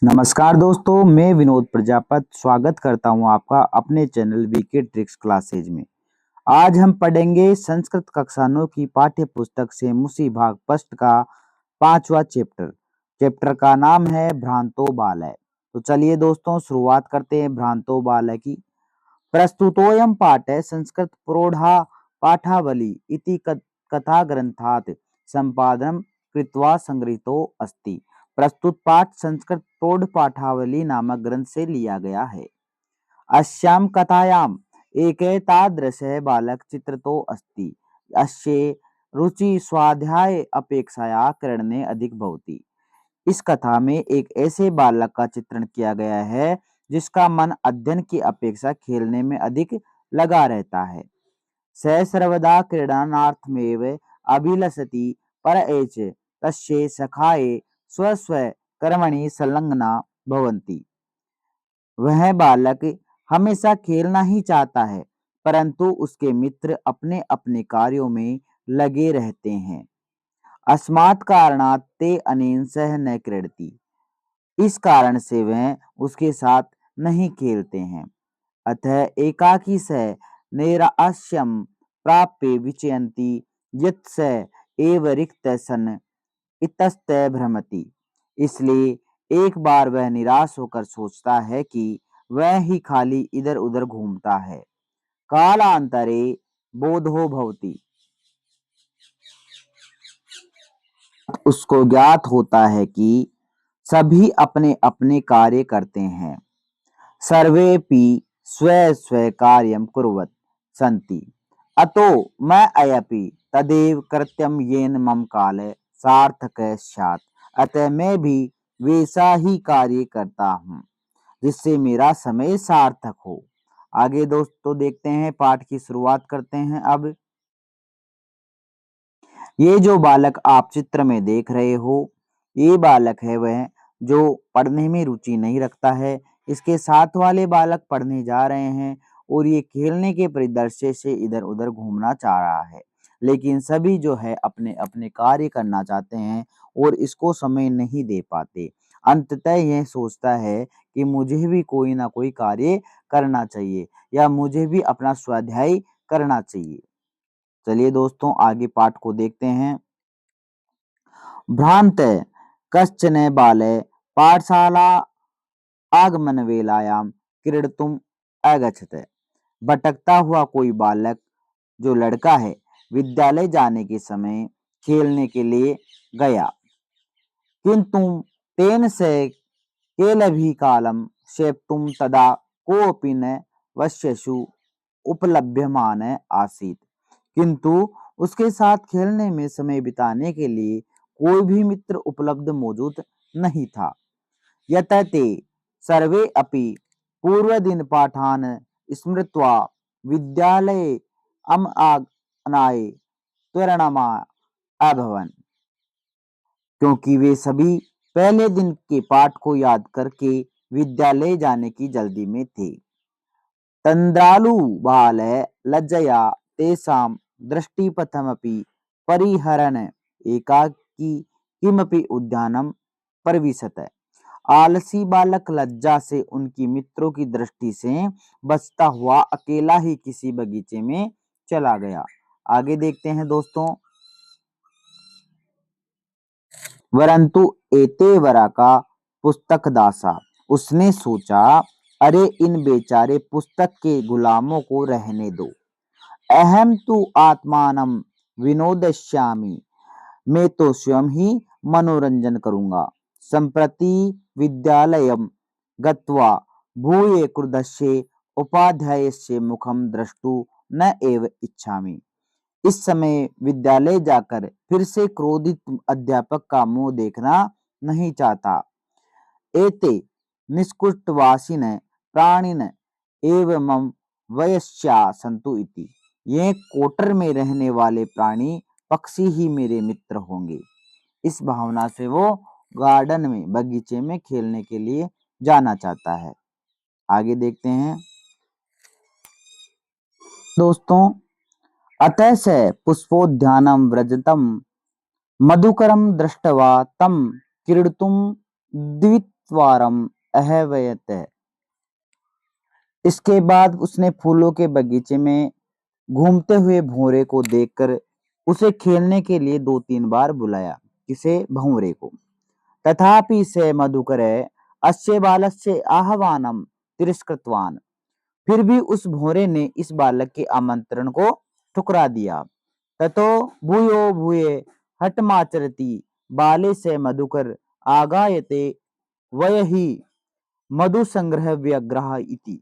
नमस्कार दोस्तों, मैं विनोद प्रजापति स्वागत करता हूं आपका अपने चैनल वीके ट्रिक्स क्लासेज में। आज हम पढ़ेंगे संस्कृत कक्षा 9 की पाठ्य पुस्तक से मुसी भाग फर्स्ट का 5वां चैप्टर। चैप्टर का नाम है भ्रांतो बालय। तो चलिए दोस्तों शुरुआत करते हैं भ्रांतो बालय की। प्रस्तुतोऽयं पाठः संस्कृत प्रौढा पाठावली इति कथा ग्रंथात् संपादनं कृत्वा संगृहीतो अस्ति। प्रस्तुत पाठ संस्कृत प्रौढ़ पाठावली नामक ग्रंथ से लिया गया है। अस्यां कथायाम् एकैतादृशः बालक चित्रितो अस्ति अस्य रुचि स्वाध्याय अपेक्षया करणे अधिक भवति। इस कथा में एक ऐसे बालक का चित्रण किया गया है जिसका मन अध्ययन की अपेक्षा खेलने में अधिक लगा रहता है। स सर्वदा क्रीडनार्थमेव अभिलषति पर एच तस्य सखाये स्वस्व कर्मणि संलग्ना भवन्ति। वह बालक हमेशा खेलना ही चाहता है, परंतु उसके मित्र अपने अपने कार्यों में लगे रहते हैं। अस्मात् कारणात् ते अनेन सह न क्रीडति। इस कारण से वह उसके साथ नहीं खेलते हैं। अतः एकाकी सह नैराश्यं प्राप्य विचयन्ति यत् स एव रिक्त सन इतस्ततः भ्रमति। इसलिए एक बार वह निराश होकर सोचता है कि वह ही खाली इधर उधर घूमता है। कालांतरे बोधो भवति। उसको ज्ञात होता है कि सभी अपने अपने कार्य करते हैं। सर्वेपि स्व स्व कार्यं कुर्वत् सन्ति अतो मैं अयपि तदेव कृत्यं येन मम काल सार्थकः स्यात्। अतः मैं भी वैसा ही कार्य करता हूँ जिससे मेरा समय सार्थक हो। आगे दोस्तों देखते हैं, पाठ की शुरुआत करते हैं। अब ये जो बालक आप चित्र में देख रहे हो, ये बालक है वह जो पढ़ने में रुचि नहीं रखता है। इसके साथ वाले बालक पढ़ने जा रहे हैं और ये खेलने के परिदृश्य से इधर उधर घूमना चाह रहा है, लेकिन सभी जो है अपने अपने कार्य करना चाहते हैं और इसको समय नहीं दे पाते। अंततः यह सोचता है कि मुझे भी कोई ना कोई कार्य करना चाहिए या मुझे भी अपना स्वाध्याय करना चाहिए। चलिए दोस्तों आगे पाठ को देखते हैं। भ्रांत कश्चन बालः पाठशाला आगमनवेलायां क्रीडितुम् अगच्छत्। भटकता हुआ कोई बालक जो लड़का है विद्यालय जाने के समय खेलने के लिए गया। किंतु तेन से केलभिकालं शेप्तुं तदा कोऽपि न वश्यसु उपलभ्यमान आसीत्। किंतु उसके साथ खेलने में समय बिताने के लिए कोई भी मित्र उपलब्ध मौजूद नहीं था। यतः ते सर्वे अपि पूर्वदिन पाठान् स्मृत्वा विद्यालये आगमनाय त्वरणमा अभवन्। क्योंकि वे सभी पहले दिन के पाठ को याद करके विद्यालय जाने की जल्दी में थे। तन्द्रालु बालः लज्जया तेषां दृष्टिपथमपि परिहरन् एकाकी किमपि उद्यानं प्रविशत। आलसी बालक लज्जा से उनकी मित्रों की दृष्टि से बचता हुआ अकेला ही किसी बगीचे में चला गया। आगे देखते हैं दोस्तों। वरंतु एतेवरा का पुस्तक दासा। उसने सोचा, अरे इन बेचारे पुस्तक के गुलामों को रहने दो। अहम तु आत्मानं विनोदयिष्यामि। मैं तो स्वयं ही मनोरंजन करूंगा। संप्रति विद्यालयं गत्वा भूये क्रुद्धस्य उपाध्यायस्य मुखं द्रष्टुं न एव इच्छामि। इस समय विद्यालय जाकर फिर से क्रोधित अध्यापक का मुंह देखना नहीं चाहता। एते निष्कुटवासिन प्राणिन एव मम वयस्या सन्तु इति। ये कोटर में रहने वाले प्राणी पक्षी ही मेरे मित्र होंगे। इस भावना से वो गार्डन में बगीचे में खेलने के लिए जाना चाहता है। आगे देखते हैं दोस्तों। अतः स पुष्पोद्यानं व्रजतं मधुकरं दृष्ट्वा तं क्रीडितुं चत्वारम अहवयत। इसके बाद उसने फूलों के बगीचे में घूमते हुए भंवरे को देखकर उसे खेलने के लिए 2-3 बार बुलाया। किसे? भंवरे को। तथापि स मधुकर अस्य बालस्य आह्वानम तिरस्कृतवान। फिर भी उस भोरे ने इस बालक के आमंत्रण को ठुकरा दिया। ततो भूयो भूये हठमाचरति बाले से मधुकर आगायते वयहि मधु संग्रह व्यग्रह इति।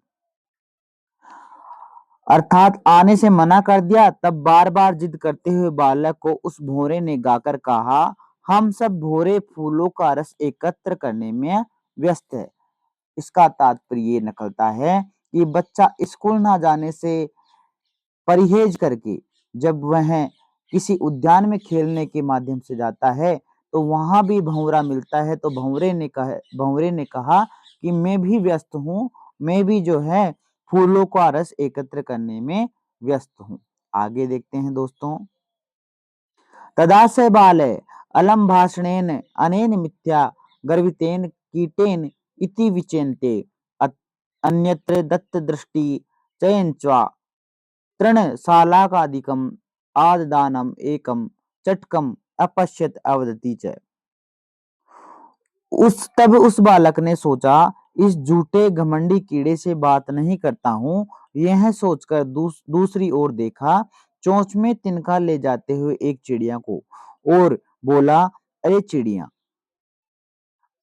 अर्थात आने से मना कर दिया। तब बार बार जिद करते हुए बालक को उस भोरे ने गाकर कहा, हम सब भोरे फूलों का रस एकत्र करने में व्यस्त है। इसका तात्पर्य ये निकलता है कि बच्चा स्कूल ना जाने से परहेज करके जब वह किसी उद्यान में खेलने के माध्यम से जाता है तो वहां भी भंवरा मिलता है। तो भंवरे ने कहा कि मैं भी व्यस्त हूँ, मैं भी जो है फूलों का रस एकत्र करने में व्यस्त हूँ। आगे देखते हैं दोस्तों। तदा स बाले अलम भाषणेन अनेन मिथ्या गर्वितेन कीटेन इति विचिन्त्य अन्यत्र दत्त दृष्टि चयञ्च तृणशालाकादिकम् आददानम् एकं चटकम अपश्यत अवदति च। तब उस बालक ने सोचा, इस झूठे घमंडी कीड़े से बात नहीं करता हूँ। यह सोचकर दूसरी ओर देखा। चोंच में तिनका ले जाते हुए एक चिड़िया को और बोला, अरे चिड़िया,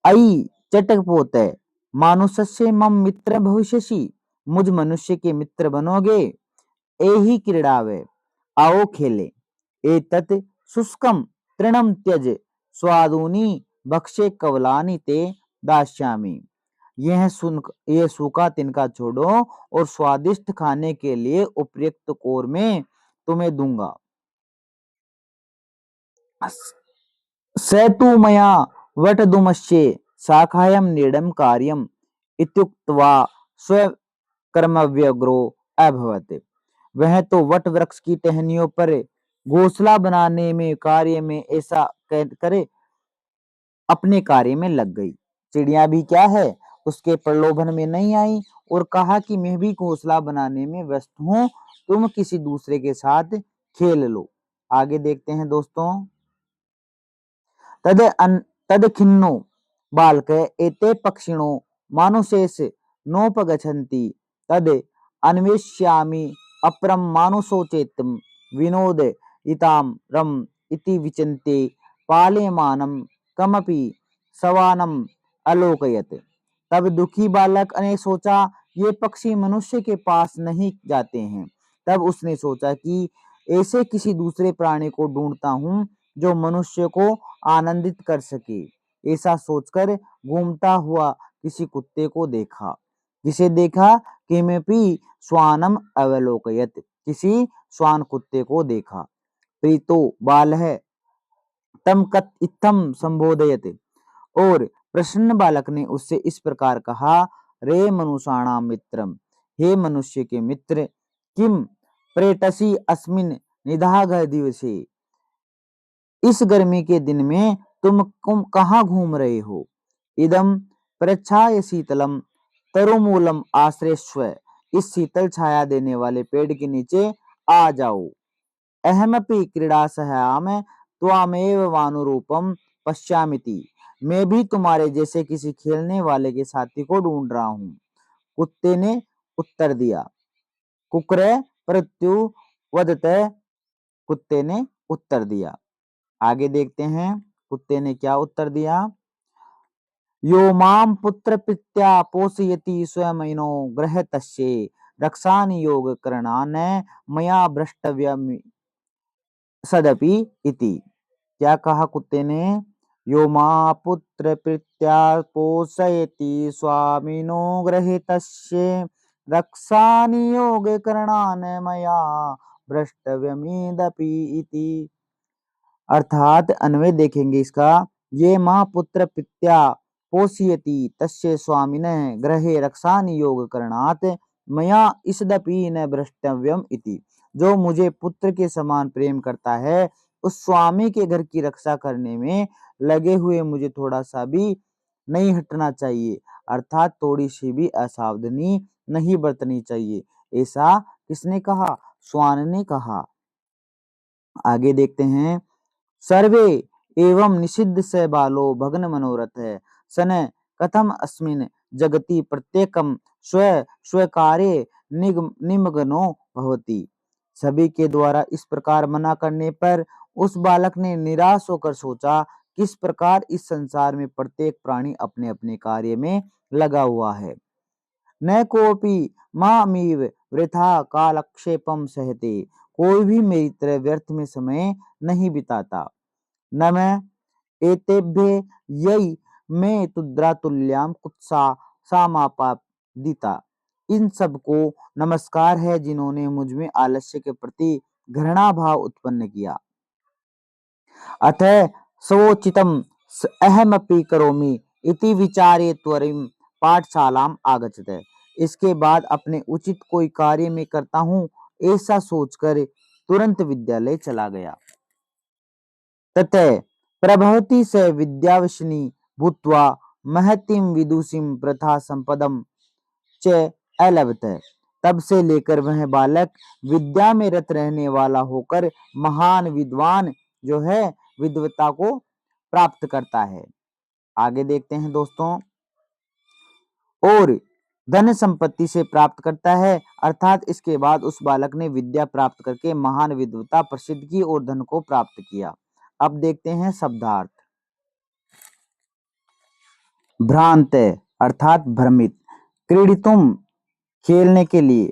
अई चटक पोते मानुषस्य मम मित्र भविष्यसि। मुझ मनुष्य के मित्र बनोगे। एहि क्रीड़ावे, आओ खेले। एतत् शुष्कं तृणं त्यज स्वादूनि भक्षे कवलानि ते दास्यामि। यह सूखा तिनका छोड़ो और स्वादिष्ट खाने के लिए उपयुक्त कोर में तुम्हें दूंगा। स तु मया वटदुमस्य शाखायां नीडं कार्यम् इत्युक्त्वा स्वकर्मव्यग्रो अभवत्। वह तो वट वृक्ष की टहनियों पर घोंसला बनाने में कार्य में ऐसा करे अपने कार्य में लग गई। चिड़िया भी क्या है, उसके प्रलोभन में नहीं आई और कहा कि मैं भी घोंसला बनाने में व्यस्त हूँ, तुम किसी दूसरे के साथ खेल लो। आगे देखते हैं दोस्तों। तद खिन्नो बालक एते पक्षिणो मानुषेस नोपगच्छन्ति तद अन्वेष्यामि अपरम मानुषोचेतम विनोद इताम रम इति विचिन्त्य पाल्यमानं कमपि सवानम अलोकयत। तब दुखी बालक ने सोचा, ये पक्षी मनुष्य के पास नहीं जाते हैं। तब उसने सोचा कि ऐसे किसी दूसरे प्राणी को ढूंढता हूँ जो मनुष्य को आनंदित कर सके। ऐसा सोचकर घूमता हुआ किसी कुत्ते को देखा। जिसे देखा? किमपि श्वानम अवलोकयत। किसी श्वान कुत्ते को देखा। प्रीतो बालः तम कत इत्थम संबोधयत। और प्रसन्न बालक ने उससे इस प्रकार कहा, रे मनुषाणाम मित्रम, हे मनुष्य के मित्र, किम प्रेटसी अस्मिन निदाघ दिवसे। इस गर्मी के दिन में तुम कहाँ घूम रहे हो? इदम प्रच्छाय शीतलम तरुमूलम आश्रयस्व। इस शीतल छाया देने वाले पेड़ के नीचे आ जाओ। अहमपि क्रीडासहायाम त्वामेव वानुरूपम पश्यामिति। मैं भी तुम्हारे जैसे किसी खेलने वाले के साथी को ढूंढ रहा हूँ। कुत्ते ने उत्तर दिया। कुक्रे प्रत्यु वदते। कुत्ते ने उत्तर दिया। आगे देखते हैं कुत्ते ने क्या उत्तर दिया। यो माम पुत्र पित्या पोषयति स्वयमेनो गृहतस्य रक्षानि योग करणान मया भ्रष्टव्यम सदपि इति। क्या कहा कुत्ते ने? यो मा पुत्र प्रीत्या पोषयति स्वामिनो गृहीतस्य रक्षानि योग करणान मया भ्रष्टव्यमेदपि इति। अर्थात अन्वय देखेंगे इसका। ये माँ पुत्र पित्या पोषयति तस्य स्वामिनः गृहे रक्षानि योग करणात् मया इसदपि न भ्रष्टव्यम इति। जो मुझे पुत्र के समान प्रेम करता है, उस स्वामी के घर की रक्षा करने में लगे हुए मुझे थोड़ा सा भी नहीं हटना चाहिए, अर्थात थोड़ी सी भी असावधानी नहीं बरतनी चाहिए। ऐसा किसने कहा? स्वान ने कहा। आगे देखते हैं। सर्वे एवं निषिद्ध से बालो भग्न मनोरथ है सन कथम अस्मिन् जगति प्रत्येकम स्व स्वीकार्य निमग्नो भवति। सभी के द्वारा इस प्रकार मना करने पर उस बालक ने निराश होकर सोचा, किस प्रकार इस संसार में प्रत्येक प्राणी अपने अपने कार्य में लगा हुआ है। न कोपी मामीव वृथा कालक्षेपम सहते। कोई भी मेरी तरह व्यर्थ में समय नहीं बिताता। न मैं एतेभ्य यही मैं तुद्रा तुल्याम कुत्सा सामापादिता। इन सबको नमस्कार है जिन्होंने मुझ में आलस्य के प्रति घृणा भाव उत्पन्न किया। अतः स्वोचितम अहमपि करोमि इति विचारे त्वरिम पाठशालाम आगच्छते। इसके बाद अपने उचित कोई कार्य में करता हूँ ऐसा सोचकर तुरंत विद्यालय चला गया। ततः प्रभवती स विद्यावशिनी भूत्वा महतीं विदुषीं प्रथा संपदम च अलभत। तब से लेकर वह बालक विद्या में रत रहने वाला होकर महान विद्वान जो है विद्वता को प्राप्त करता है। आगे देखते हैं दोस्तों। और धन संपत्ति से प्राप्त करता है, अर्थात इसके बाद उस बालक ने विद्या प्राप्त करके महान विद्वता प्रसिद्ध की और धन को प्राप्त किया। अब देखते हैं शब्दार्थ। भ्रांत अर्थात भ्रमित, क्रीडितुम खेलने के लिए,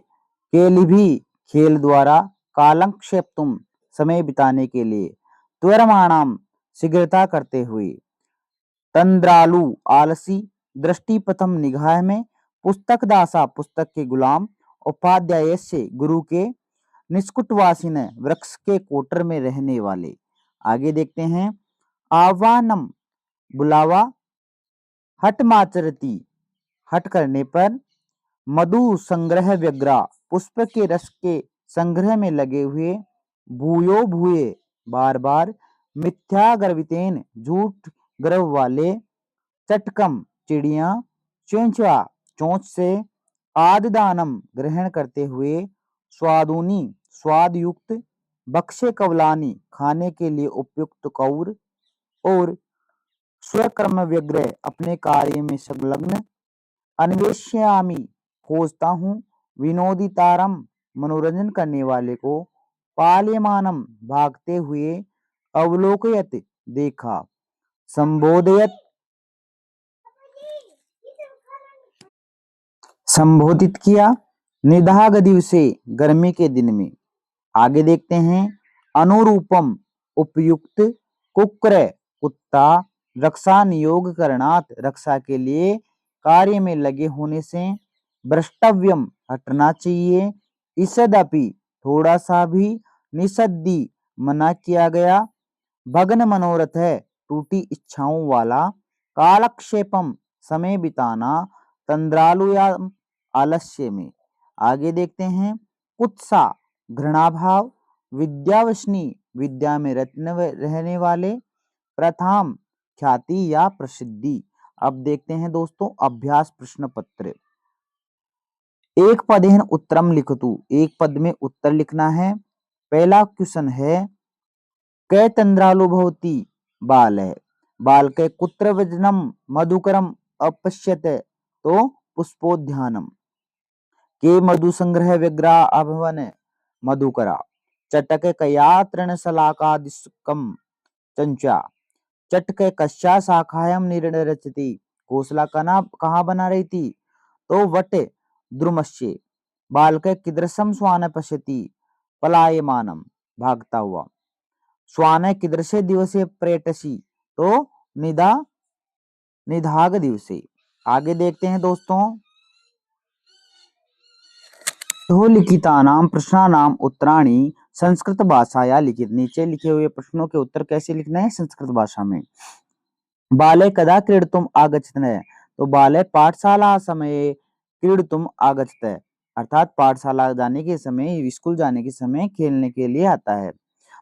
केलिभी खेल द्वारा, कालक्षेप्तुम समय बिताने के लिए, त्वरमाणाम शीघ्रता करते हुए, तंद्रालु आलसी, दृष्टिपथम निगाह में, पुस्तक दासा पुस्तक के गुलाम, उपाध्यायस्य गुरु के, निष्कुटवासिन वृक्ष के कोटर में रहने वाले। आगे देखते हैं। आह्वानम बुलावा, हटमाचरती हट करने पर, मधु संग्रह व्यग्रा पुष्प के रस के संग्रह में लगे हुए, भूयो भूये बार बार, मिथ्या गर्वितेन झूठ गर्व वाले, चटकम चिड़िया, चुंचवा चोंच से, आददानम ग्रहण करते हुए, स्वादुनी स्वाद युक्त, बक्शे कवलानी खाने के लिए उपयुक्त कौर, और स्वकर्म व्यग्र अपने कार्य में संलग्न, अन्वेष्यामि खोजता हूँ, विनोदितारम मनोरंजन करने वाले को, पाल्यमानम भागते हुए, अवलोकयत देखा, संबोधयत संबोधित किया, निदाग दिवसे गर्मी के दिन में। आगे देखते हैं। अनुरूपम उपयुक्त, कुक्र कुत्ता, रक्षा नियोग करणात रक्षा के लिए कार्य में लगे होने से, भ्रष्टव्यम हटना चाहिए, ईषदपि थोड़ा सा भी, निषद्दि मना किया गया, भग्न मनोरथ है टूटी इच्छाओं वाला, कालक्षेपम समय बिताना, तंद्रालुयाम आलस्य में। आगे देखते हैं। कुत्सा घृणा भाव, विद्यावशनी विद्या में रत्न रहने वाले, प्रथाम ख्याति या प्रसिद्धि। अब देखते हैं दोस्तों अभ्यास प्रश्न पत्र। एक पदेन उत्तरम लिखतु, एक पद में उत्तर लिखना है। पहला क्वेश्चन है, कै तंद्रालु भवति बाल है, बाल के कुत्र वजनम मधुकरम अपश्यत, तो पुष्पोद्यानम, के मधु संग्रह व्यग्रा अभवन मधुकरा, चटक कया तृणशलाकादिकम चंचा, चटक कश्या शाखायाम निर्णरचति। घोसला कहाँ बना रही थी? तो वट द्रुमस्य। बालक कीदृशम श्वान पश्यति, पलायमानम भागता हुआ। श्वान कीदृशे दिवसे प्रेटसी, तो निधाग दिवसे। आगे देखते हैं दोस्तों। लिखितानाम प्रश्नानाम उत्तराणि संस्कृत भाषाया लिखित। नीचे लिखे हुए प्रश्नों के उत्तर कैसे लिखना है? संस्कृत भाषा में। बाले कदा क्रीडितुम आगच्छते, तो बाले पाठशाला समय क्रीडितुम आगच्छते, अर्थात पाठशाला जाने के समय, स्कूल जाने के समय खेलने के लिए आता है।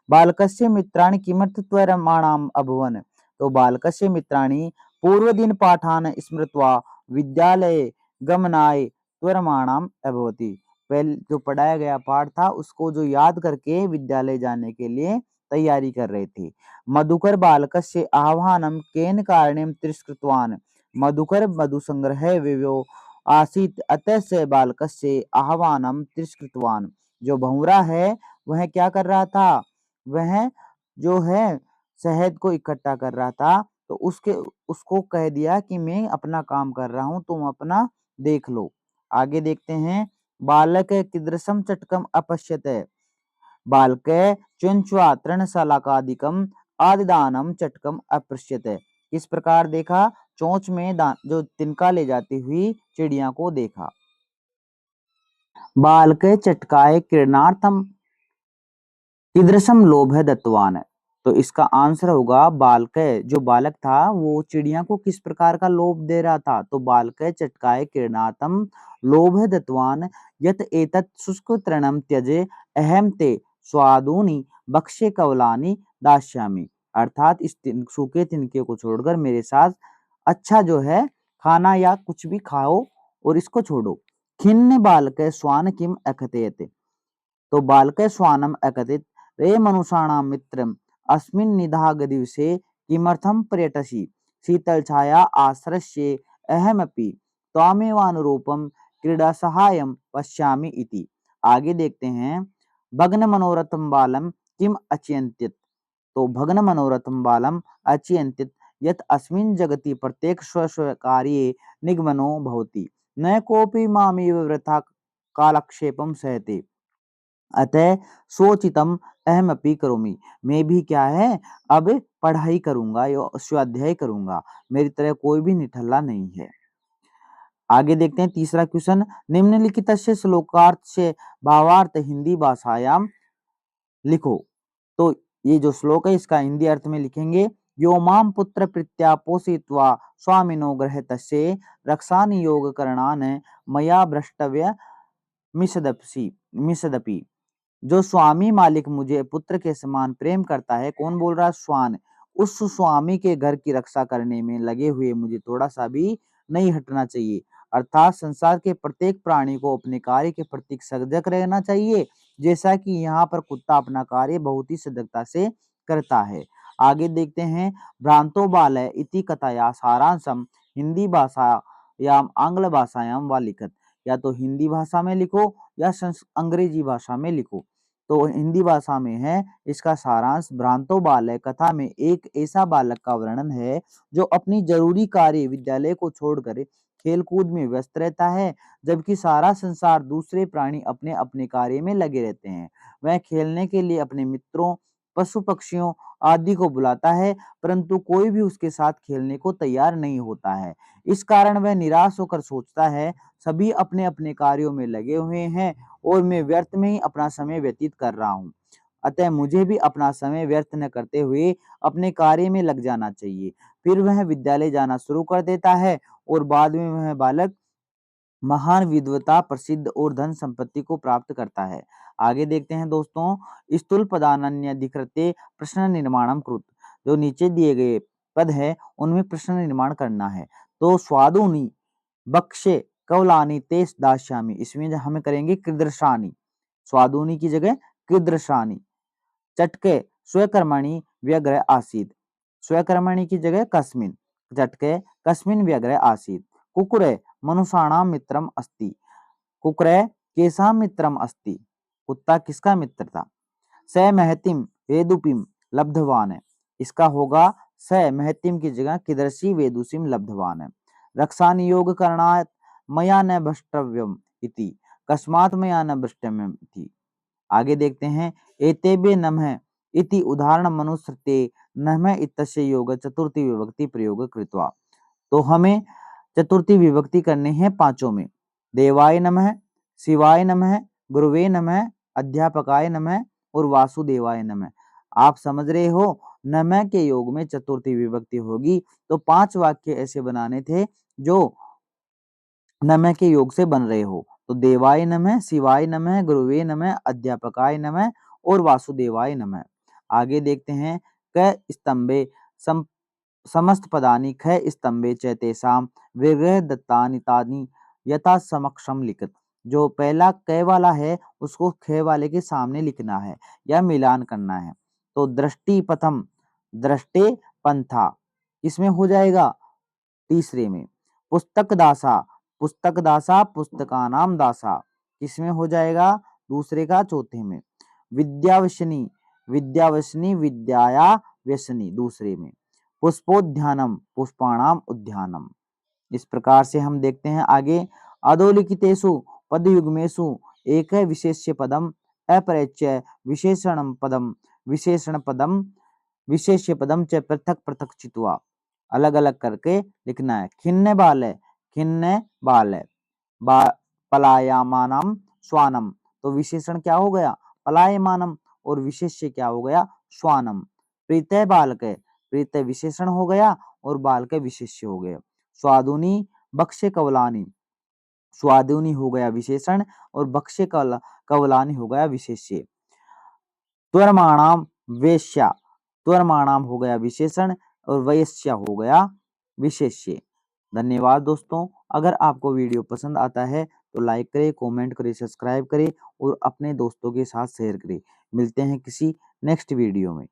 बालकस्य मित्राणि किमर्थत्वरमाणाम अभवन, तो बालकस्य मित्राणि पूर्वदिन पाठान स्मृत्वा विद्यालये गमनाय त्वरमाणम अभवति। पहले जो पढ़ाया गया पाठ था उसको जो याद करके विद्यालय जाने के लिए तैयारी कर रहे थे। मधुकर बालकस्य आह्वानं केन कारणेन तिरस्कृतवान्। मधुकर मधुसंग्रहे विवो आसीत् अतः स बालकस्य आह्वानं तिरस्कृतवान्। जो भंवरा है वह क्या कर रहा था, वह जो है शहद को इकट्ठा कर रहा था, तो उसको कह दिया कि मैं अपना काम कर रहा हूं, तुम अपना देख लो। आगे देखते हैं, बालक कीदृशम चटकम अपश्यत। बालक चुंचुआ तृणशलाकादिकम आदिदानम चटकम अपृश्यत। इस प्रकार देखा, चोंच में जो तिनका ले जाती हुई चिड़िया को देखा। बालक चटकाए किरणार्थम कीदृशम लोभ दत्तवान। तो इसका आंसर होगा बालक, जो बालक था वो चिड़िया को किस प्रकार का लोभ दे रहा था, तो बालक चटकाए किरणातम लोभ दत्तवान यत एतत् शुष्क तृणम त्यजे अहम ते स्वादूनि बक्षे कवलानि दास्यामि। अर्थात इस सूखे तिनके को छोड़कर मेरे साथ अच्छा जो है खाना या कुछ भी खाओ और इसको छोड़ो। खिन्न बालक स्वान किम अकथयत। तो बालक स्वानम अकथित रे मनुषाणां मित्रम अस्मिन् निदाघ दिवसे किमर्थं पर्यटसि शीतलछाया आश्रयस्य अहमपि त्वामेवानुरूपं क्रीडासहायं पश्यामि इति। आगे देखते हैं, भग्न मनोरथम बालम किम अचिंत्यत। तो भग्न मनोरथम बालम अचिंत्यत यत अस्मिन् जगति प्रत्येक स्व स्व कार्ये निगमनो भवति न कोऽपि मामेव वृथा कालक्षेपम सहते अतः सोचितम अहमपि करोमि। मैं भी क्या है, अब पढ़ाई करूंगा या स्वाध्याय करूंगा, मेरी तरह कोई भी निठल्ला नहीं है। आगे देखते हैं तीसरा क्वेश्चन, निम्नलिखितस्य श्लोकार्थ भावार्थ हिंदी भाषायाम लिखो। तो ये जो श्लोक है इसका हिंदी अर्थ में लिखेंगे। यो माम पुत्र प्रीत्या पोषयित्वा स्वामिनो गृहीतस्य रक्षानि योग करणान मया भ्रष्टव्य मिसदपि। जो स्वामी मालिक मुझे पुत्र के समान प्रेम करता है, कौन बोल रहा है, श्वान, उस स्वामी के घर की रक्षा करने में लगे हुए मुझे थोड़ा सा भी नहीं हटना चाहिए। अर्थात संसार के प्रत्येक प्राणी को अपने कार्य के प्रति सजग रहना चाहिए, जैसा कि यहाँ पर कुत्ता अपना कार्य बहुत ही सजगता से करता है। आगे देखते हैं, भ्रांतो बालय इति कथाया सारांशम हिंदी भाषायाम आंग्ल भाषायाम वा लिखत। या तो हिंदी भाषा में लिखो या अंग्रेजी भाषा में लिखो। तो हिंदी भाषा में है, इसका सारांश, भ्रांतो बालय कथा में एक ऐसा बालक का वर्णन है जो अपनी जरूरी कार्य विद्यालय को छोड़कर खेल कूद में व्यस्त रहता है, जबकि सारा संसार दूसरे प्राणी अपने अपने कार्य में लगे रहते हैं। वह खेलने के लिए अपने मित्रों, पशु पक्षियों आदि को बुलाता है, परंतु कोई भी उसके साथ खेलने को तैयार नहीं होता है। इस कारण वह निराश होकर सोचता है, सभी अपने अपने कार्यों में लगे हुए हैं और मैं व्यर्थ में ही अपना समय व्यतीत कर रहा हूँ। अतः मुझे भी अपना समय व्यर्थ न करते हुए अपने कार्य में लग जाना चाहिए। फिर वह विद्यालय जाना शुरू कर देता है और बाद में वह बालक महान विद्वता, प्रसिद्ध और धन संपत्ति को प्राप्त करता है। आगे देखते हैं दोस्तों, स्थूल पदान्यधिकृत्य प्रश्न निर्माणम कृत। जो नीचे दिए गए पद है उनमें प्रश्न निर्माण करना है। तो स्वादुनि बक्षे कवलानि तेस दास्यामि, इसमें हमें करेंगे कीदृशानि। स्वादुनि की जगह कीदृशानि। चटके स्वकर्मणि व्यग्र आसीत्, स्वकर्मणि की जगह कस्मिन्। चटके कस्मिन् व्यग्र आसीत्। कुकुरे मनुषाणां मित्रम अस्ति, कुकुरे केषां मित्रम अस्ति, कुत्ता किसका मित्र था। स महतिम वेदुपिम लब्धवान है, इसका होगा स महतिम की जगह कीदृशी वेदुषीम लब्धवान है। रक्षा नियोग करणात् मया न भ्रष्टव्यम इति, कस्मात् मया न भ्रष्टव्यम इति। आगे देखते हैं, एतेभ्य नमः इति उदाहरण मनुस्मृते नमः इत्यस्य योग चतुर्थी विभक्ति प्रयोग कृत्वा। तो हमें चतुर्थी विभक्ति करने हैं पांचों में। देवाय नमः, शिवाय नमः, गुरुवे नमः, अध्यापकाय नमः और वासुदेवाय नमः। आप समझ रहे हो, नमः के योग में चतुर्थी विभक्ति होगी। तो 5 वाक्य ऐसे बनाने थे जो नमः के योग से बन रहे हो। तो देवाय नमः, शिवाय नमः, गुरुवे नमः, अध्यापकाय नमः और वासुदेवाय नमः। आगे देखते हैं, क स्तंभे समस्त पदानि ख स्तंभे च तेषां विग्रह दत्तानि तानि यथा समक्षम लिखित। जो पहला क वाला है उसको ख वाले के सामने लिखना है या मिलान करना है। तो दृष्टि पथम दृष्टे पंथा इसमें हो जाएगा तीसरे में। पुस्तक दासा पुस्तकानाम दासा किसमें हो जाएगा दूसरे का चौथे में। विद्यावसनी विद्याया व्यसनी दूसरे में। पुष्पोद्यानम पुष्पाणाम उद्यानम। इस प्रकार से हम देखते हैं आगे। अधोलिखितेषु पदयुग्मेषु एक विशेष्य पदम अपरिच्य विशेषण पदम विशेष्य पदम च पृथक पृथक चित्वा अलग अलग करके लिखना है। खिन्न बाल है पलायमानम श्वानम। तो विशेषण क्या हो गया पलायमानम और विशेष्य क्या हो गया श्वानम। प्रीतय बालक है प्रीतय विशेषण हो गया और बालक विशेष्य हो गया। स्वादुनी बक्ष्य कवलानी स्वादुनी हो गया विशेषण और बक्ष्य कवलानी हो गया विशेष्य। त्वरमाणाम वेश्या त्वरमाणाम हो गया विशेषण और वयस्या हो गया विशेष्य। धन्यवाद दोस्तों। अगर आपको वीडियो पसंद आता है तो लाइक करें, कमेंट करें, सब्सक्राइब करें और अपने दोस्तों के साथ शेयर करें। मिलते हैं किसी नेक्स्ट वीडियो में।